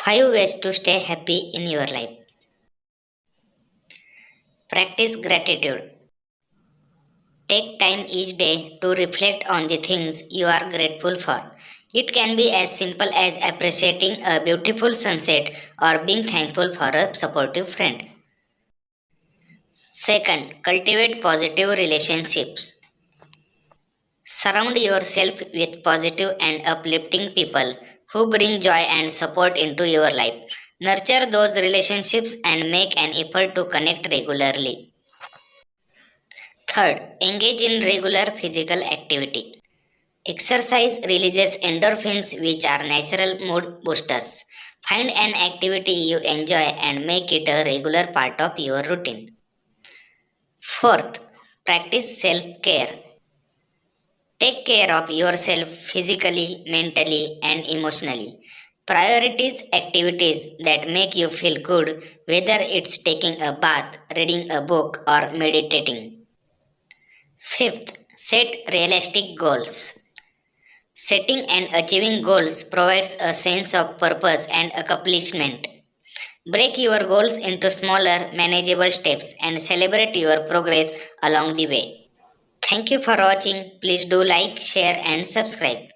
5 ways to stay happy in your life. Practice gratitude. Take time each day to reflect on the things you are grateful for. It can be as simple as appreciating a beautiful sunset or being thankful for a supportive friend. Second, cultivate positive relationships. Surround yourself with positive and uplifting people who bring joy and support into your life. Nurture those relationships and make an effort to connect regularly. Third, engage in regular physical activity. Exercise releases endorphins, which are natural mood boosters. Find an activity you enjoy and make it a regular part of your routine. Fourth, practice self care. Take care of yourself physically, mentally, and emotionally. Prioritize activities that make you feel good, whether it's taking a bath, reading a book, or meditating. Fifth, set realistic goals. Setting and achieving goals provides a sense of purpose and accomplishment. Break your goals into smaller, manageable steps and celebrate your progress along the way. Thank you for watching. Please do like, share, and subscribe.